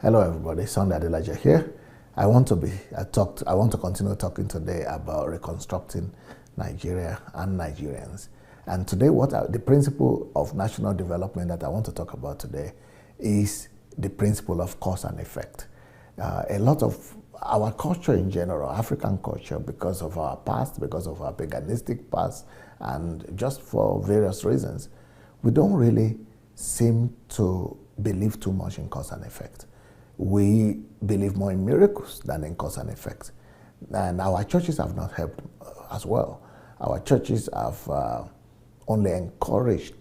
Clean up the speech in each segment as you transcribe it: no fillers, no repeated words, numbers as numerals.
Hello, everybody. Sunday Adelaja here. I want to continue talking today about reconstructing Nigeria and Nigerians. And today, the principle of national development that I want to talk about today is the principle of cause and effect. A lot of our culture in general, African culture, because of our past, because of our paganistic past, and just for various reasons, we don't really seem to believe too much in cause and effect. We believe more in miracles than in cause and effect. And our churches have not helped as well. Our churches have only encouraged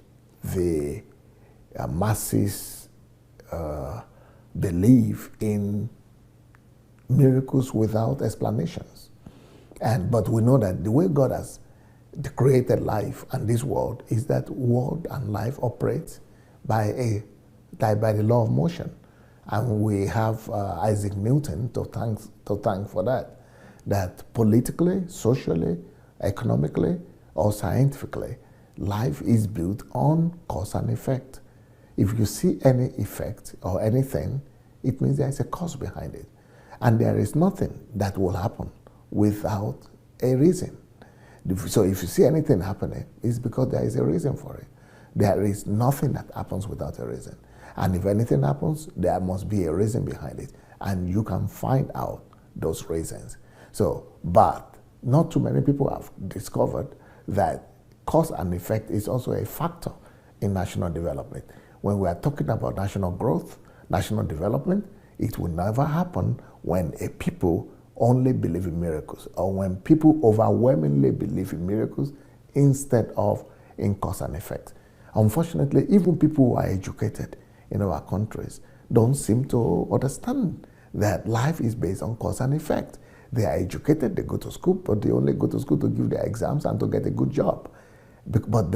the masses believe in miracles without explanations. But we know that the way God has created life and this world is that world and life operates by the law of motion. And we have Isaac Newton to thank for that politically, socially, economically, or scientifically, life is built on cause and effect. If you see any effect or anything, it means there is a cause behind it. And there is nothing that will happen without a reason. So if you see anything happening, it's because there is a reason for it. There is nothing that happens without a reason. And if anything happens, there must be a reason behind it. And you can find out those reasons. But not too many people have discovered that cause and effect is also a factor in national development. When we are talking about national growth, national development, it will never happen when a people only believe in miracles, or when people overwhelmingly believe in miracles instead of in cause and effect. Unfortunately, even people who are educated in our countries don't seem to understand that life is based on cause and effect. They are educated, they go to school, but they only go to school to give their exams and to get a good job. But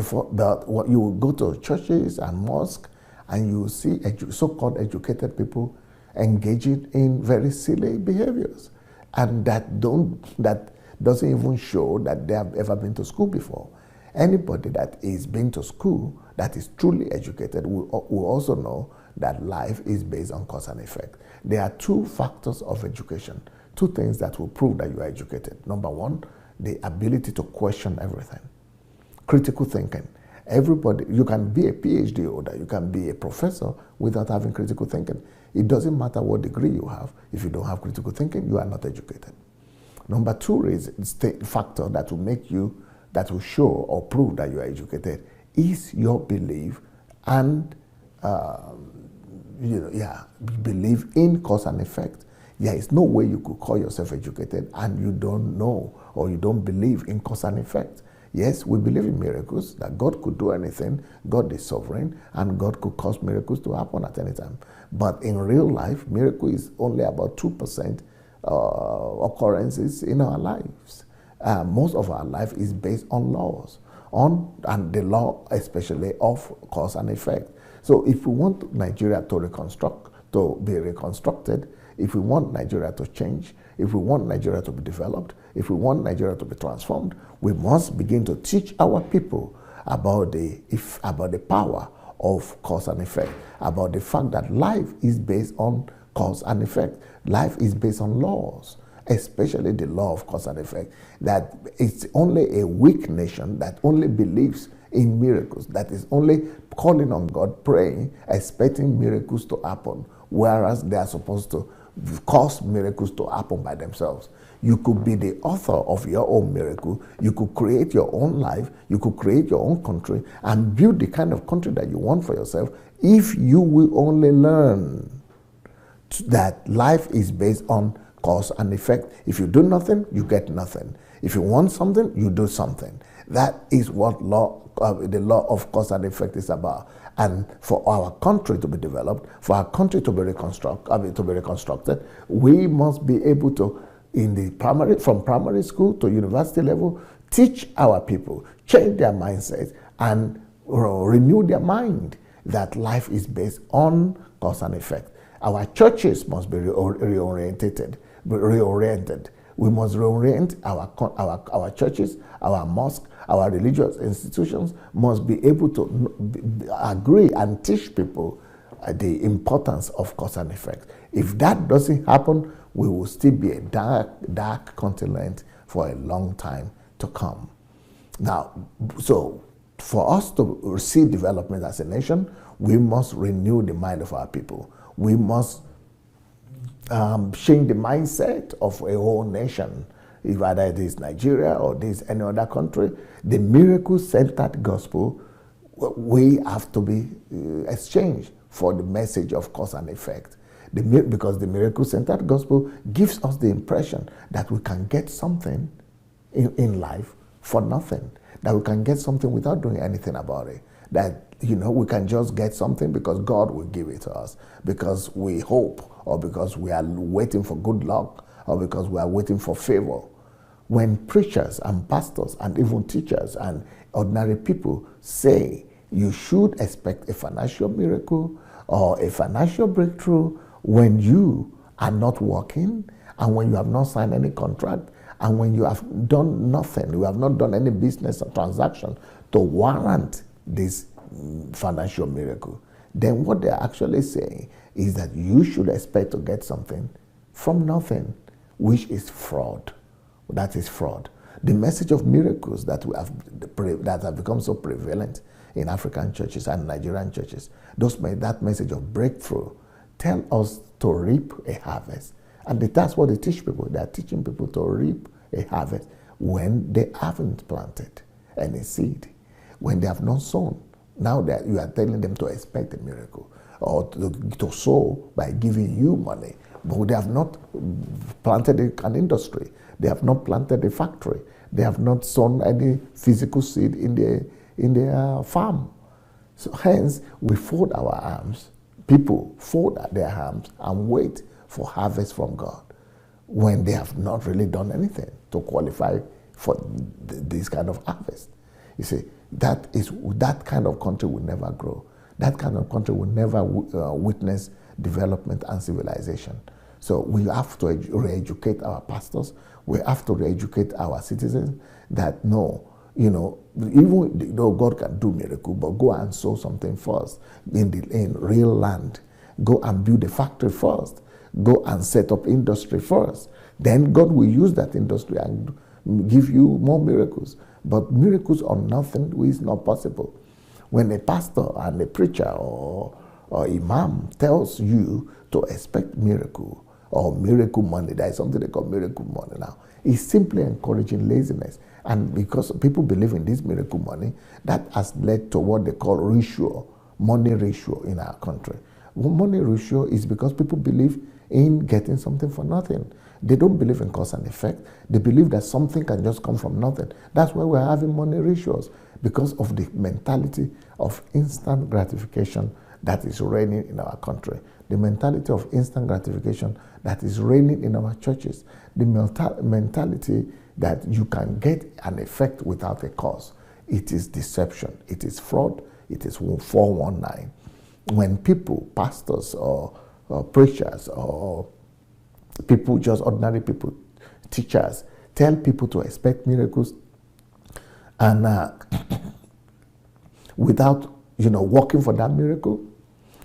you will go to churches and mosques and you will see so-called educated people engaging in very silly behaviors. And that doesn't even show that they have ever been to school before. Anybody that is been to school, that is truly educated, will also know that life is based on cause and effect. There are two factors of education, two things that will prove that you are educated. Number one, the ability to question everything. Critical thinking. Everybody, you can be a PhD holder, you can be a professor without having critical thinking. It doesn't matter what degree you have. If you don't have critical thinking, you are not educated. Number two is the factor that will show or prove that you are educated is your belief and belief in cause and effect. There is no way you could call yourself educated and you don't know or you don't believe in cause and effect. Yes, we believe in miracles, that God could do anything, God is sovereign, and God could cause miracles to happen at any time. But in real life, miracle is only about 2% occurrences in our lives. Most of our life is based on laws, and the law especially of cause and effect. So if we want Nigeria to be reconstructed, if we want Nigeria to change, if we want Nigeria to be developed, if we want Nigeria to be transformed, we must begin to teach our people about the power of cause and effect, about the fact that life is based on cause and effect. Life is based on laws, especially the law of cause and effect, that it's only a weak nation that only believes in miracles, that is only calling on God, praying, expecting miracles to happen, whereas they are supposed to cause miracles to happen by themselves. You could be the author of your own miracle. You could create your own life. You could create your own country and build the kind of country that you want for yourself if you will only learn that life is based on cause and effect. If you do nothing, you get nothing. If you want something, you do something. That is what the law of cause and effect is about. And for our country to be developed, for our country to be reconstructed, we must be able to, from primary school to university level, teach our people, change their mindsets, and renew their mind that life is based on cause and effect. Our churches must be reoriented. We must reorient our churches, our mosques, our religious institutions must be able to agree and teach people the importance of cause and effect. If that doesn't happen, we will still be a dark continent for a long time to come. Now, so for us to see development as a nation, we must renew the mind of our people. We must change the mindset of a whole nation, if either it is Nigeria or this any other country. The miracle-centered gospel, we have to be exchanged for the message of cause and effect. Because the miracle-centered gospel gives us the impression that we can get something in life for nothing, that we can get something without doing anything about it, that we can just get something because God will give it to us, because we hope, or because we are waiting for good luck, or because we are waiting for favor. When preachers and pastors and even teachers and ordinary people say you should expect a financial miracle or a financial breakthrough when you are not working, and when you have not signed any contract, and when you have done nothing, you have not done any business or transaction to warrant this financial miracle, then what they're actually saying is that you should expect to get something from nothing, which is fraud. That is fraud. The message of miracles that have become so prevalent in African churches and Nigerian churches, that message of breakthrough, tell us to reap a harvest. And that's what they teach people. They are teaching people to reap a harvest when they haven't planted any seed, when they have not sown. Now that you are telling them to expect a miracle, or to sow by giving you money, but they have not planted an industry. They have not planted a factory. They have not sown any physical seed in their farm. So hence, we fold our arms. People fold their arms and wait for harvest from God when they have not really done anything to qualify for this kind of harvest. You see, that kind of country will never grow. That kind of country will never witness development and civilization. So we have to re-educate our pastors. We have to re-educate our citizens that even though God can do miracle, but go and sow something first in real land. Go and build a factory first. Go and set up industry first. Then God will use that industry and give you more miracles. But miracles on nothing is not possible. When a pastor and a preacher or imam tells you to expect miracle or miracle money, there is something they call miracle money now, it's simply encouraging laziness. And because people believe in this miracle money, that has led to what they call money ratio in our country. Money ratio is because people believe in getting something for nothing. They don't believe in cause and effect. They believe that something can just come from nothing. That's why we're having money ratios, because of the mentality of instant gratification that is reigning in our country. The mentality of instant gratification that is reigning in our churches. The mentality that you can get an effect without a cause. It is deception. It is fraud. It is 419. When people, pastors or preachers or people, just ordinary people, teachers, tell people to expect miracles and without working for that miracle,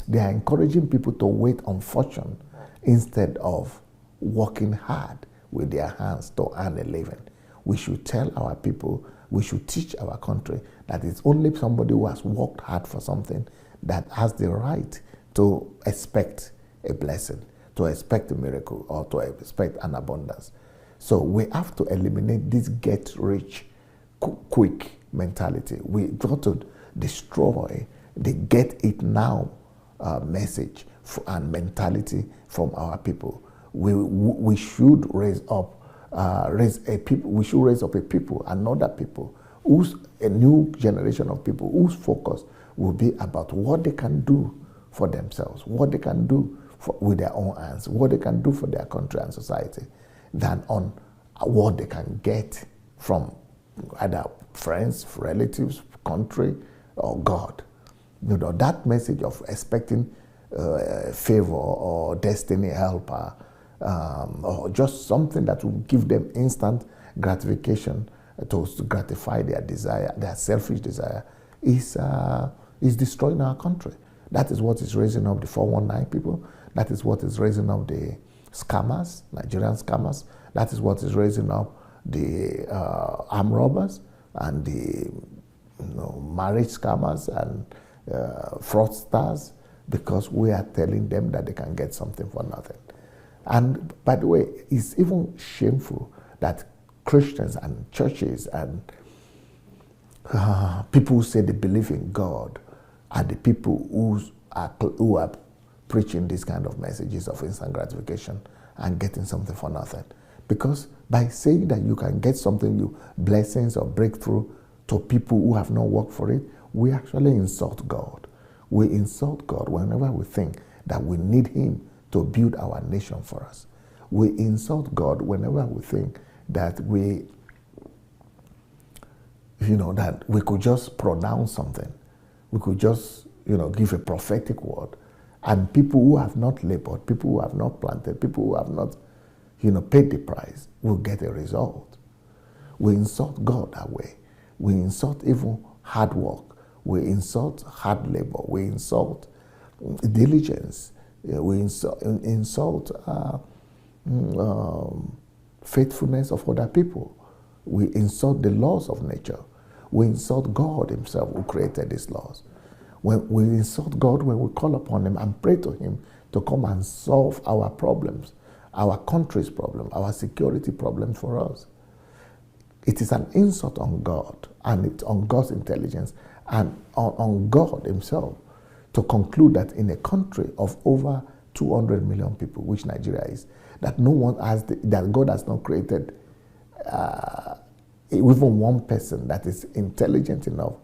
they are encouraging people to wait on fortune instead of working hard with their hands to earn a living. We should tell our people, we should teach our country that it's only somebody who has worked hard for something that has the right to expect a blessing, to expect a miracle, or to expect an abundance. So we have to eliminate this get rich quick mentality. We got to destroy the get it now message and mentality from our people. We should raise up we should raise up a people, another people, a new generation of people whose focus will be about what they can do for themselves, what they can do with their own hands, what they can do for their country and society, than on what they can get from either friends, relatives, country, or God. That message of expecting favor or destiny helper, or just something that will give them instant gratification to gratify their desire, their selfish desire, is destroying our country. That is what is raising up the 419 people. That is what is raising up the scammers, Nigerian scammers. That is what is raising up the armed robbers and the marriage scammers and fraudsters, because we are telling them that they can get something for nothing. And by the way, it's even shameful that Christians and churches and people who say they believe in God are the people who are preaching these kind of messages of instant gratification and getting something for nothing. Because by saying that you can get something, blessings or breakthrough to people who have not worked for it, we actually insult God. We insult God whenever we think that we need Him to build our nation for us. We insult God whenever we think that that we could just pronounce something. We could just, give a prophetic word. And people who have not labored, people who have not planted, people who have not, paid the price will get a result. We insult God that way. We insult even hard work. We insult hard labor. We insult diligence. We insult faithfulness of other people. We insult the laws of nature. We insult God Himself who created these laws. When we insult God, when we call upon Him and pray to Him to come and solve our problems, our country's problem, our security problem for us. It is an insult on God, and it's on God's intelligence and on God Himself to conclude that in a country of over 200 million people, which Nigeria is, that that God has not created even one person that is intelligent enough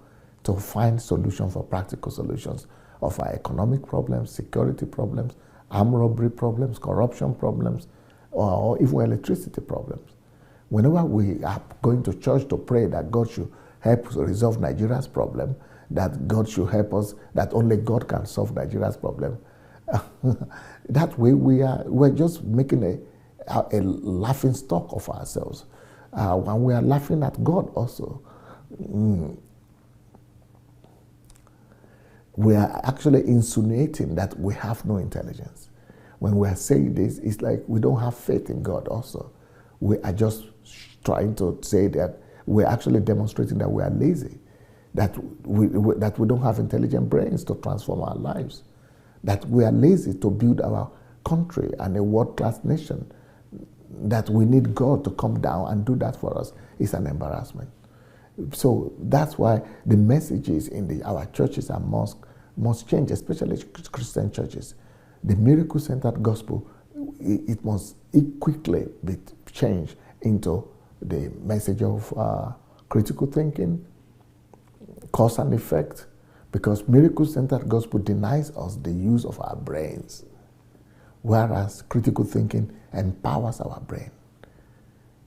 to find solutions for practical solutions of our economic problems, security problems, armed robbery problems, corruption problems, or even electricity problems. Whenever we are going to church to pray that God should help us resolve Nigeria's problem, that God should help us, that only God can solve Nigeria's problem, that way we're just making a laughing stock of ourselves. When we are laughing at God also. We are actually insinuating that we have no intelligence. When we are saying this, it's like we don't have faith in God also. We are just trying to say that we're actually demonstrating that we are lazy, that we don't have intelligent brains to transform our lives, that we are lazy to build our country and a world-class nation, that we need God to come down and do that for us is an embarrassment. So that's why the messages in our churches and mosques must change, especially Christian churches. The miracle-centered gospel, it must quickly be changed into the message of critical thinking, cause and effect, because miracle-centered gospel denies us the use of our brains, whereas critical thinking empowers our brain.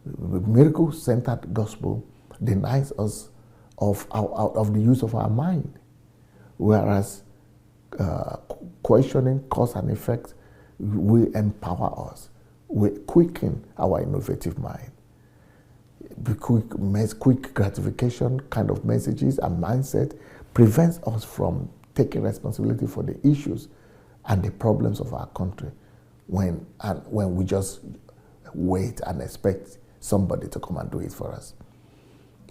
Miracle-centered gospel denies us of the use of our mind, whereas questioning cause and effect will empower us. We quicken our innovative mind. The quick gratification kind of messages and mindset prevents us from taking responsibility for the issues and the problems of our country when we just wait and expect somebody to come and do it for us.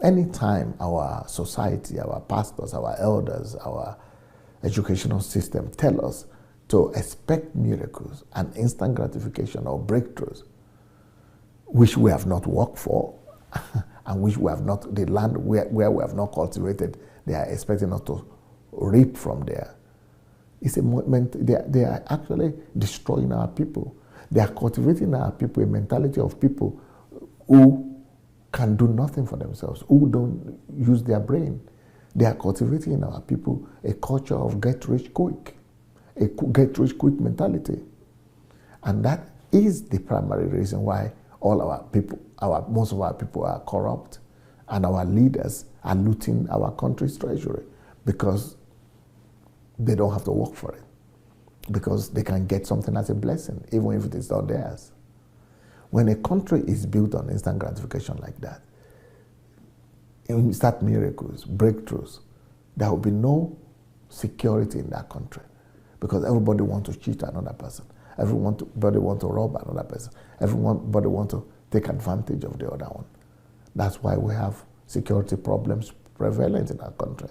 Anytime our society, our pastors, our elders, our educational system tell us to expect miracles and instant gratification or breakthroughs, which we have not worked for, and which we have not, the land where we have not cultivated, they are expecting us to reap from there. It's a movement, they are actually destroying our people. They are cultivating our people, a mentality of people who can do nothing for themselves, who don't use their brain. They are cultivating in our people a culture of get rich quick, a get rich quick mentality. And that is the primary reason why all our people, most of our people are corrupt, and our leaders are looting our country's treasury because they don't have to work for it, because they can get something as a blessing, even if it is not theirs. When a country is built on instant gratification like that, instant miracles, breakthroughs, there will be no security in that country. because everybody wants to cheat another person. Everybody wants to rob another person. Everybody wants to take advantage of the other one. That's why we have security problems prevalent in our country.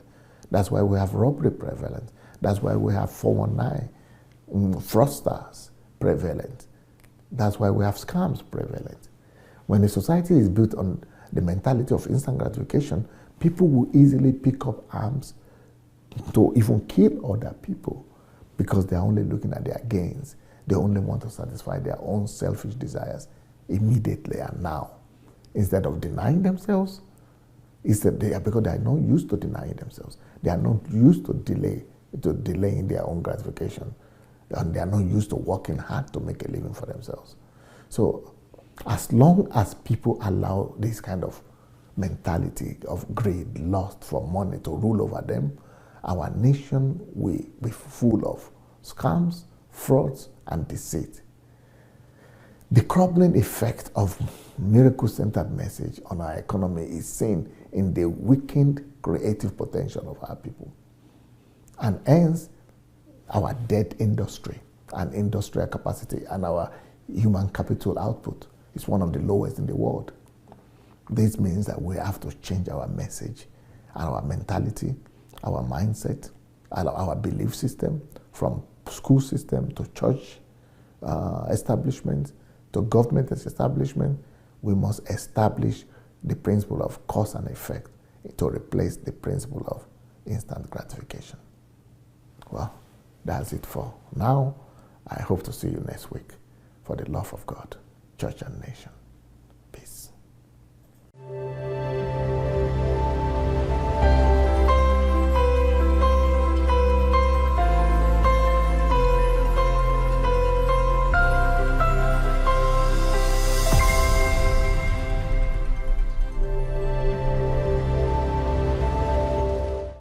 That's why we have robbery prevalent. That's why we have 419 fraudsters prevalent. That's why we have scams prevalent. When a society is built on the mentality of instant gratification, people will easily pick up arms to even kill other people because they're only looking at their gains. They only want to satisfy their own selfish desires immediately and now. Instead of denying themselves, because they are not used to denying themselves. They are not used to delaying their own gratification. And they are not used to working hard to make a living for themselves. So as long as people allow this kind of mentality of greed, lust for money to rule over them, our nation will be full of scams, frauds, and deceit. The crippling effect of miracle-centered message on our economy is seen in the weakened creative potential of our people, and hence our dead industry and industrial capacity, and our human capital output is one of the lowest in the world. This means that we have to change our message, our mentality, our mindset, our belief system, from school system to church establishment to government establishment. We must establish the principle of cause and effect to replace the principle of instant gratification. Well, that's it for now. I hope to see you next week for the love of God, church, and nation.